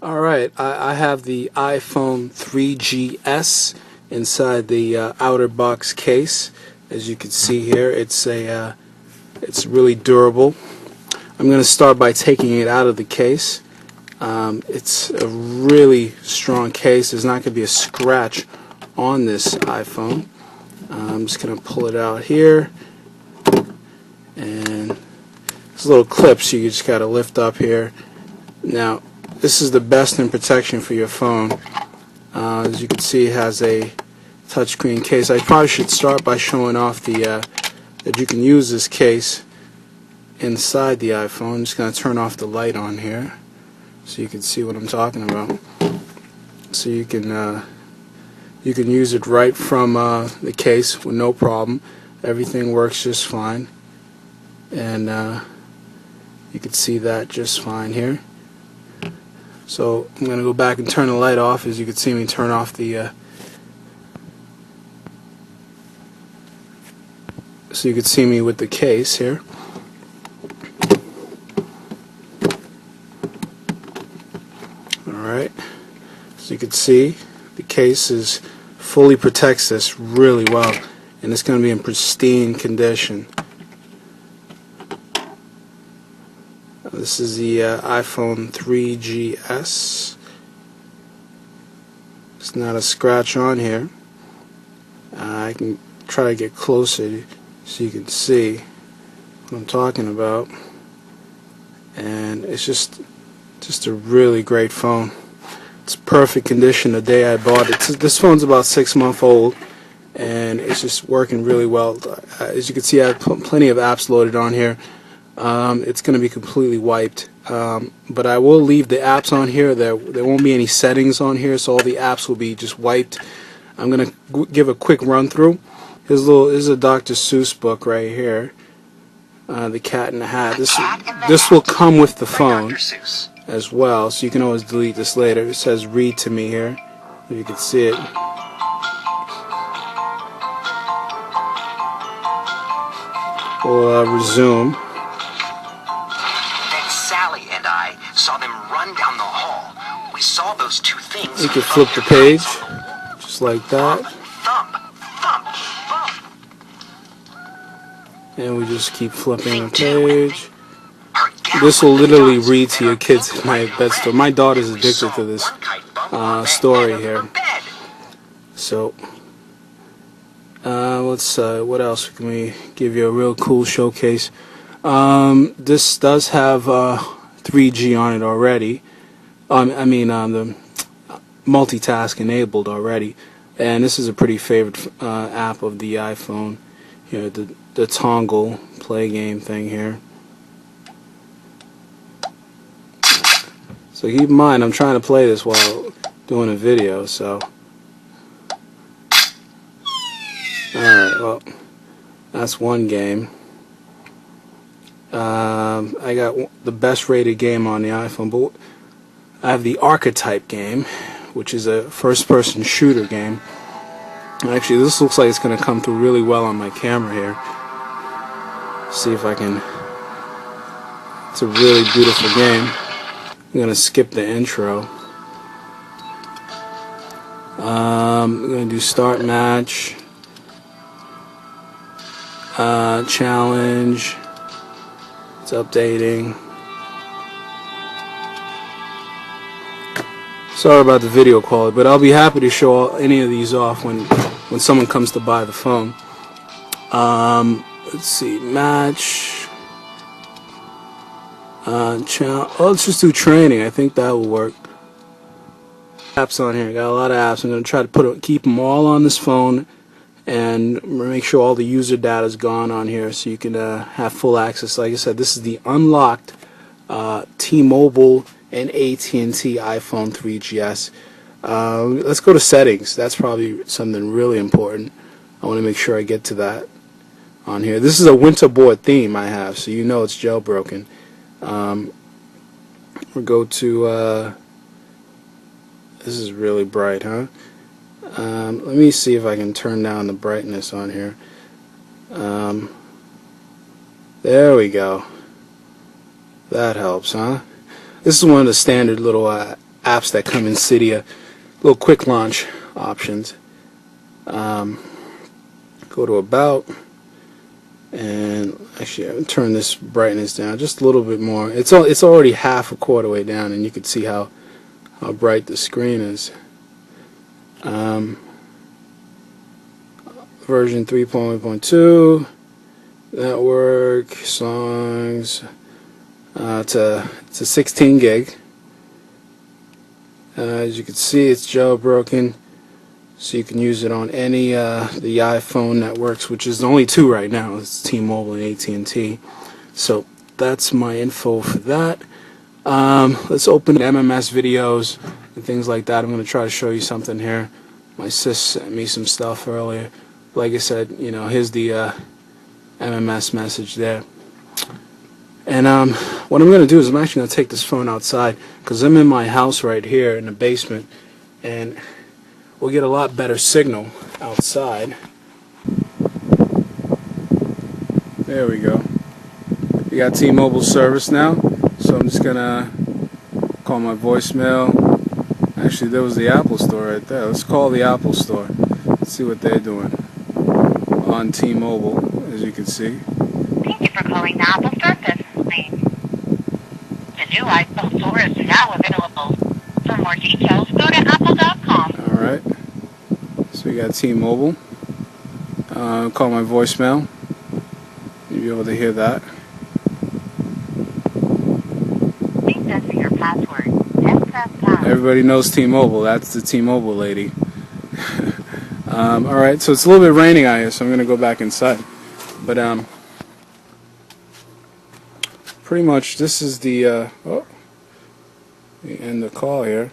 Alright, I have the iPhone 3GS inside the outer box case. As you can see here, it's really durable. I'm going to start by taking it out of the case. It's a really strong case. There's not going to be a scratch on this iPhone. I'm just going to pull it out here, and there's little clips you just got to lift up here. Now, this is the best in protection for your phone. As you can see, it has a touchscreen case. I probably should start by showing off that you can use this case inside the iPhone. I'm just going to turn off the light on here so you can see what I'm talking about. So you can use it right from the case with no problem. Everything works just fine, and you can see that just fine here. So I'm going to go back and turn the light off. As you can see me turn off the so you can see me with the case here. Alright, so you can see the case fully protects this really well, and it's going to be in pristine condition. This is the iPhone 3GS. There's not a scratch on here. I can try to get closer so you can see what I'm talking about. And it's just a really great phone. It's perfect condition the day I bought it. This phone's about 6 months old, and it's just working really well. As you can see, I have plenty of apps loaded on here. It's going to be completely wiped, but I will leave the apps on here. There won't be any settings on here, so all the apps will be just wiped. I'm going to give a quick run through. Here's a Dr. Seuss book right here, The Cat in the Hat. This will come with the phone as well, so you can always delete this later. It says read to me here, if you can see it. We'll resume. Sally and I saw them run down the hall. We saw those two things. You can flip the page, just like that. Thump, thump, thump. And we just keep flipping the page. This will literally read to your kids at my bedstore. My daughter's addicted to this story here. So, what else can we give you? A real cool showcase. This does have 3G on it already. The multitask enabled already, and this is a pretty favorite app of the iPhone. Here, the toggle play game thing here. So keep in mind, I'm trying to play this while doing a video. So, alright, well, that's one game. I got the best rated game on the iPhone, but I have the Archetype game, which is a first-person shooter game. Actually, this looks like it's going to come through really well on my camera here. See if I can. It's a really beautiful game. I'm going to skip the intro. I'm going to do start match, challenge. It's updating. Sorry about the video quality, but I'll be happy to show any of these off when someone comes to buy the phone. Let's see, match. Let's just do training. I think that will work. Apps on here. I got a lot of apps. I'm going to try to keep them all on this phone, and make sure all the user data is gone on here, so you can have full access. Like I said, this is the unlocked T-Mobile and AT&T iPhone 3GS. Let's go to settings. That's probably something really important. I want to make sure I get to that on here. This is a winter board theme I have, so you know it's jailbroken. We'll go to this is really bright, huh? Let me see if I can turn down the brightness on here. There we go. That helps, huh? This is one of the standard little apps that come in Cydia, little quick launch options. Go to About, and actually I turn this brightness down just a little bit more. It's already half a quarter way down, and you can see how bright the screen is. Version 3.1.2, network, songs, it's a 16 gig. As you can see, it's jailbroken, so you can use it on any the iPhone networks, which is only two right now. It's T-Mobile and AT&T. So that's my info for that. Let's open MMS videos and things like that. I'm going to try to show you something here. My sis sent me some stuff earlier. Like I said, you know, here's the MMS message there. And what I'm going to do is I'm actually going to take this phone outside, because I'm in my house right here in the basement, and we'll get a lot better signal outside. There we go. We got T-Mobile service now, so I'm just going to call my voicemail. Actually, there was the Apple Store right there. Let's call the Apple Store. Let's see what they're doing on T-Mobile, as you can see. Thank you for calling the Apple Store line. The new iPhone Store is now available. For more details, go to apple.com. Alright. So we got T-Mobile. Call my voicemail. You'll be able to hear that. Please enter your password. Then press pound. Everybody knows T-Mobile. That's the T-Mobile lady. Alright, so it's a little bit raining out here, so I'm going to go back inside. But, pretty much this is the, end the call here.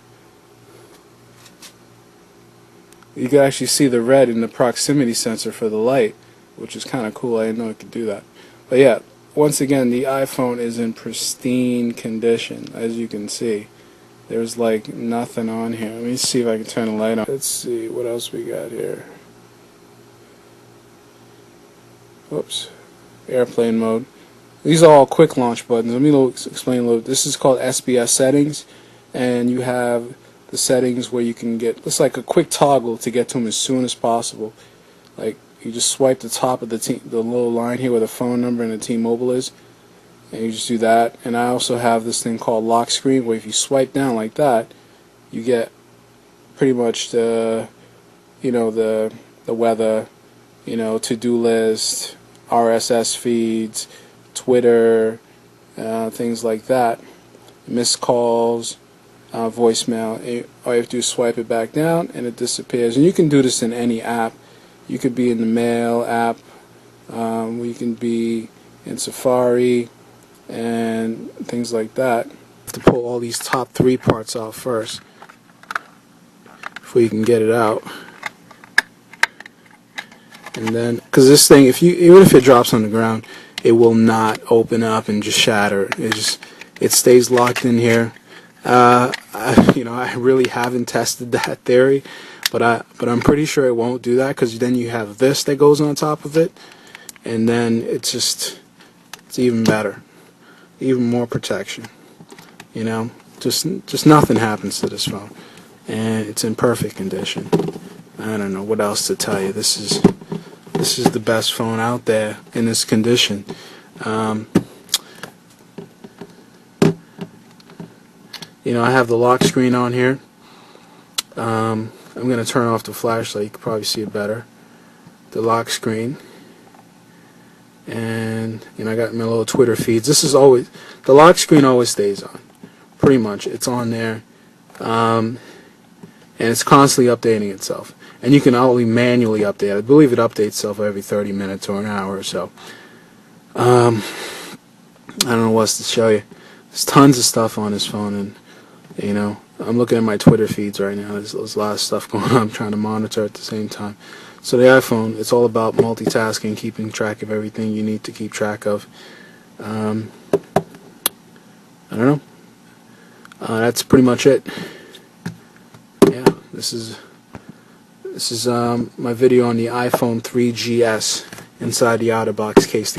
You can actually see the red in the proximity sensor for the light, which is kind of cool. I didn't know it could do that. But yeah, once again, the iPhone is in pristine condition, as you can see. There's like nothing on here. Let me see if I can turn the light on. Let's see what else we got here. Whoops. Airplane mode. These are all quick launch buttons. Let me explain a little. This is called SBS settings, and you have the settings where you can get, it's like a quick toggle to get to them as soon as possible. Like you just swipe the top of the little line here where the phone number and the T-Mobile is, and you just do that. And I also have this thing called lock screen, where if you swipe down like that, you get pretty much the, you know, the weather, you know, to-do list, RSS feeds, Twitter, things like that, missed calls, voicemail. All you have to do is swipe it back down and it disappears. And you can do this in any app. You could be in the Mail app, you can be in Safari and things like that. You have to pull all these top three parts out first before you can get it out. And then, because this thing, even if it drops on the ground, it will not open up and just shatter. It stays locked in here. I really haven't tested that theory, but I'm pretty sure it won't do that, because then you have this that goes on top of it, and then it's even better, even more protection. You know, just nothing happens to this phone, and it's in perfect condition. I don't know what else to tell you. This is the best phone out there in this condition. You know, I have the lock screen on here. I'm going to turn off the flashlight. You can probably see it better. The lock screen. And, you know, I got my little Twitter feeds. This is always, the lock screen always stays on. Pretty much. It's on there. And it's constantly updating itself. And you can only manually update it. I believe it updates itself every 30 minutes or an hour or so. I don't know what else to show you. There's tons of stuff on this phone, and you know, I'm looking at my Twitter feeds right now. There's a lot of stuff going on. I'm trying to monitor at the same time. So the iPhone, it's all about multitasking, keeping track of everything you need to keep track of. I don't know. That's pretty much it. Yeah, this is my video on the iPhone 3GS inside the outer box case.